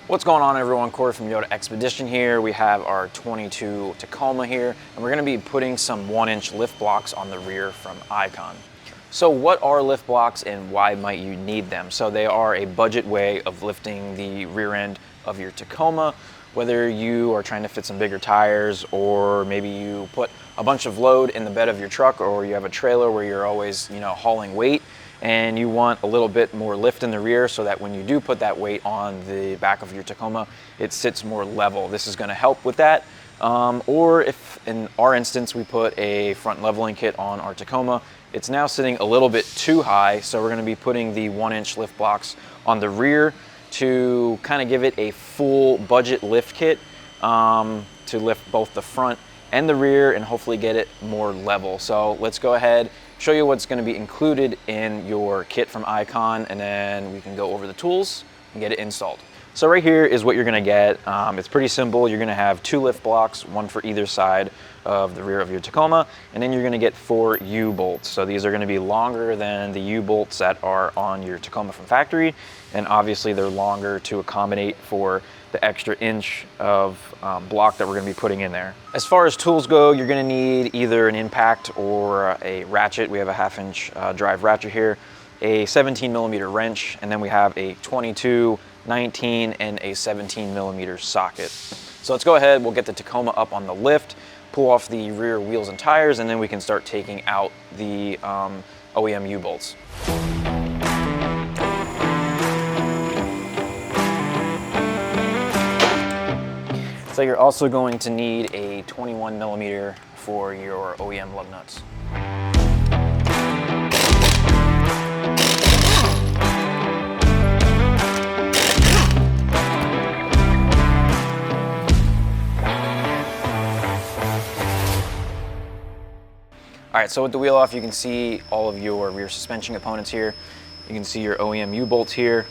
What's going on, everyone? Corey from Yoda Expedition here. We have our 22 Tacoma here, and we're going to be putting some 1-inch lift blocks on the rear from Icon. So what are lift blocks and why might you need them? So they are a budget way of lifting the rear end of your Tacoma, whether you are trying to fit some bigger tires, or maybe you put a bunch of load in the bed of your truck, or you have a trailer where you're always, hauling weight, and you want a little bit more lift in the rear so that when you do put that weight on the back of your Tacoma, it sits more level. This is going to help with that. Or if in our instance we put a front leveling kit on our Tacoma, it's now sitting a little bit too high, so we're going to be putting the 1-inch lift blocks on the rear to kind of give it a full budget lift kit to lift both the front and the rear and hopefully get it more level. So let's go ahead, show you what's going to be included in your kit from Icon, and then we can go over the tools and get it installed. So right here is what you're going to get. It's pretty simple. You're going to have 2 lift blocks, one for either side of the rear of your Tacoma, and then you're going to get 4 U-bolts. So these are going to be longer than the U-bolts that are on your Tacoma from factory, and obviously they're longer to accommodate for the extra inch of block that we're going to be putting in there. As far as tools go, you're going to need either an impact or a ratchet. We have a 1/2-inch drive ratchet here, a 17mm wrench, and then we have a 22, 19, and a 17mm socket. So let's go ahead, we'll get the Tacoma up on the lift, pull off the rear wheels and tires, and then we can start taking out the OEM U-bolts. So you're also going to need a 21mm for your OEM lug nuts. All right, so with the wheel off, you can see all of your rear suspension components here. You can see your OEM U-bolts here.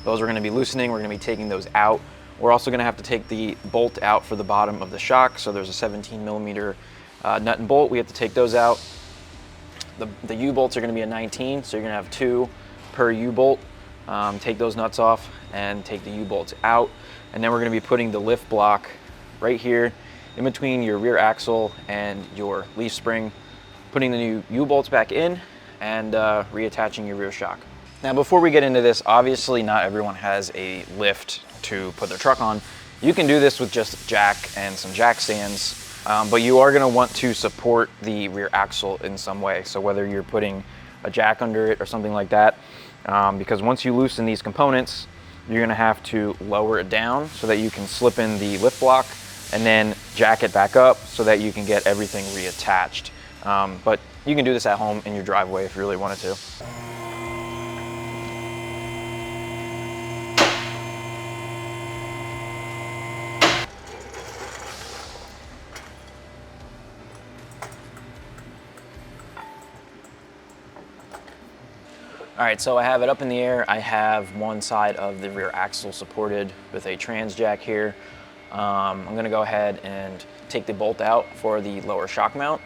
Those we're going to be loosening. We're going to be taking those out. We're also going to have to take the bolt out for the bottom of the shock. So there's a 17mm nut and bolt. We have to take those out. The U-bolts are going to be a 19, so you're going to have 2 per U-bolt. Take those nuts off and take the U-bolts out. And then we're going to be putting the lift block right here in between your rear axle and your leaf spring, putting the new U-bolts back in, and reattaching your rear shock. Now, before we get into this, obviously not everyone has a lift to put their truck on. You can do this with just jack and some jack stands, but you are going to want to support the rear axle in some way. So whether you're putting a jack under it or something like that, because once you loosen these components, you're going to have to lower it down so that you can slip in the lift block and then jack it back up so that you can get everything reattached. But you can do this at home in your driveway if you really wanted to. All right, so I have it up in the air. I have one side of the rear axle supported with a trans jack here. I'm gonna go ahead and take the bolt out for the lower shock mount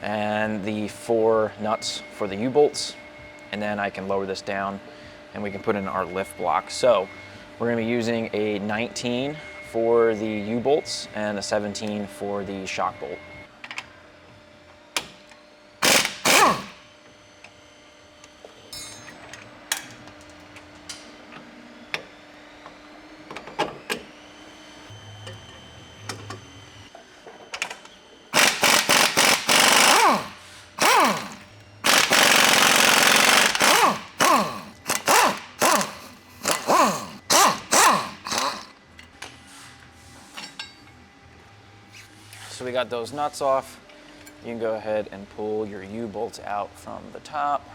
and the 4 nuts for the U-bolts, and then I can lower this down and we can put in our lift block. So we're gonna be using a 19 for the U-bolts and a 17 for the shock bolt. So we got those nuts off. You can go ahead and pull your U-bolts out from the top.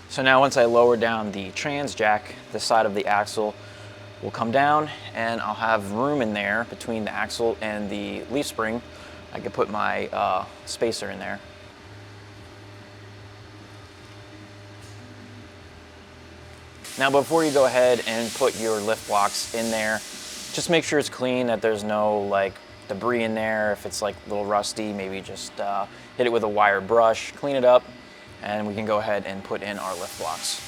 So now once I lower down the trans jack, the side of the axle will come down and I'll have room in there between the axle and the leaf spring. I can put my spacer in there. Now before you go ahead and put your lift blocks in there, just make sure it's clean, that there's no like debris in there. If it's like a little rusty, maybe just hit it with a wire brush, clean it up, and we can go ahead and put in our lift blocks.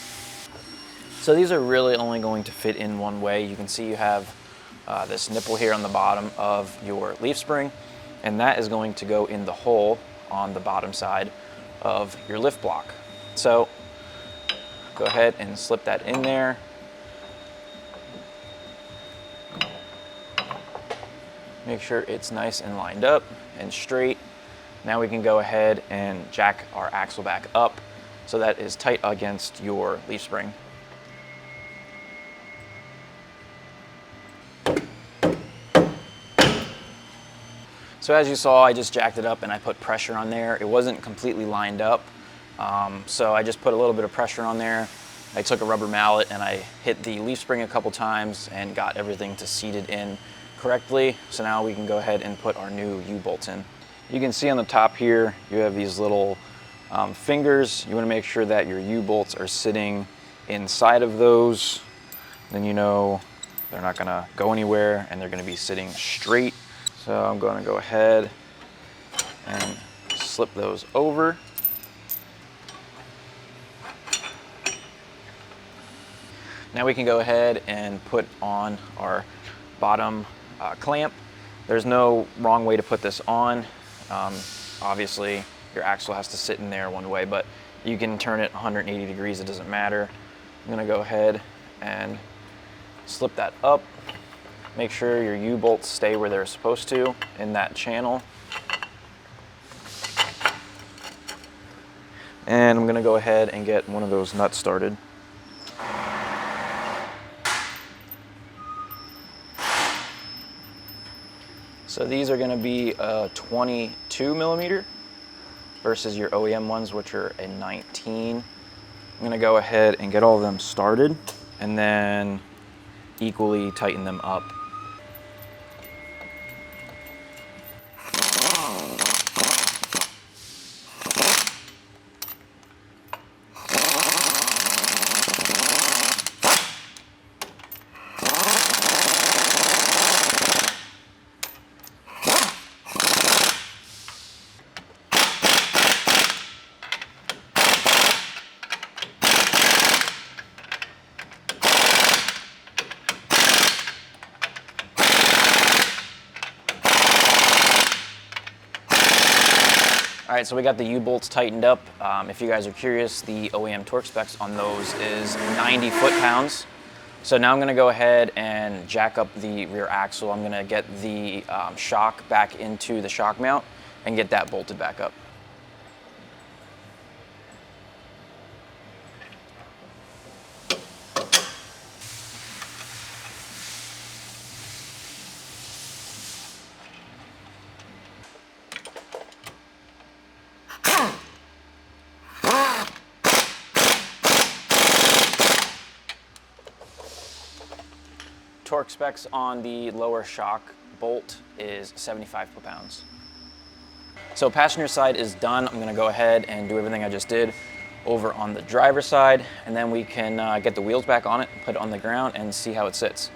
So these are really only going to fit in one way. You can see you have this nipple here on the bottom of your leaf spring, and that is going to go in the hole on the bottom side of your lift block. So go ahead and slip that in there. Make sure it's nice and lined up and straight. Now we can go ahead and jack our axle back up so that is tight against your leaf spring. So as you saw, I just jacked it up and I put pressure on there. It wasn't completely lined up, so I just put a little bit of pressure on there. I took a rubber mallet and I hit the leaf spring a couple times and got everything to seat it in correctly. So now we can go ahead and put our new U-bolts in. You can see on the top here, you have these little fingers. You want to make sure that your U-bolts are sitting inside of those. Then you know they're not going to go anywhere and they're going to be sitting straight. So I'm going to go ahead and slip those over. Now we can go ahead and put on our bottom clamp. There's no wrong way to put this on. Obviously, your axle has to sit in there one way, but you can turn it 180 degrees, it doesn't matter. I'm gonna go ahead and slip that up. Make sure your U-bolts stay where they're supposed to in that channel. And I'm gonna go ahead and get one of those nuts started. So these are gonna be a 22 millimeter versus your OEM ones, which are a 19. I'm gonna go ahead and get all of them started and then equally tighten them up. All right, so we got the U-bolts tightened up. If you guys are curious, the OEM torque specs on those is 90 foot-pounds. So now I'm gonna go ahead and jack up the rear axle. I'm gonna get the shock back into the shock mount and get that bolted back up. Torque specs on the lower shock bolt is 75 foot-pounds. So passenger side is done. I'm gonna go ahead and do everything I just did over on the driver's side, and then we can get the wheels back on it, put it on the ground, and see how it sits.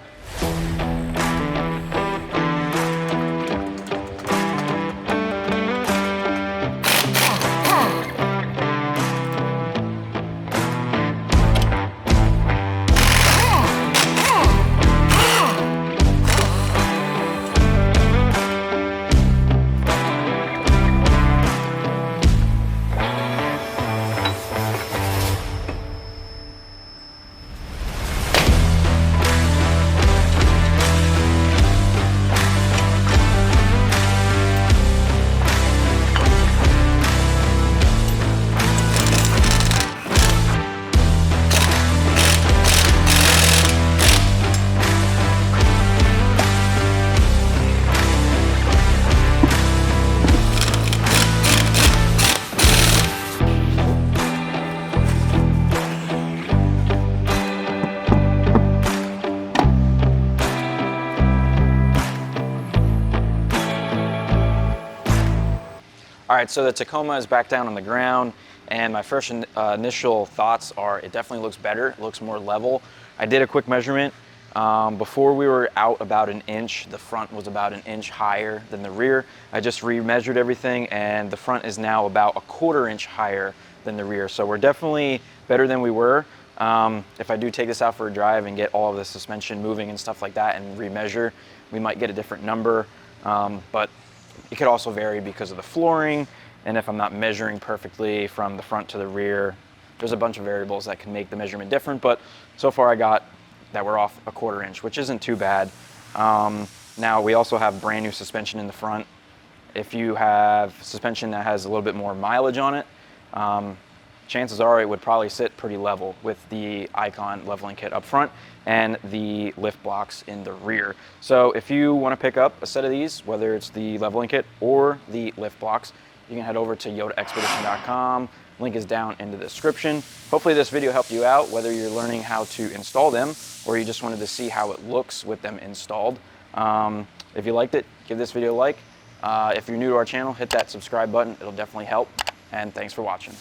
All right, so the Tacoma is back down on the ground, and my first initial thoughts are it definitely looks better. It looks more level. I did a quick measurement. Before we were out about an inch, the front was about an inch higher than the rear. I just re-measured everything, and the front is now about a 1/4 inch higher than the rear. So we're definitely better than we were. If I do take this out for a drive and get all of the suspension moving and stuff like that and remeasure, we might get a different number. But it could also vary because of the flooring, and if I'm not measuring perfectly from the front to the rear. There's a bunch of variables that can make the measurement different, but so far I got that we're off 1/4 inch, which isn't too bad. Now we also have brand new suspension in the front. If you have suspension that has a little bit more mileage on it, chances are it would probably sit pretty level with the Icon leveling kit up front and the lift blocks in the rear. So if you want to pick up a set of these, whether it's the leveling kit or the lift blocks, you can head over to yodaexpedition.com. Link is down in the description. Hopefully this video helped you out, whether you're learning how to install them or you just wanted to see how it looks with them installed. If you liked it, give this video a like. If you're new to our channel, hit that subscribe button. It'll definitely help. And thanks for watching.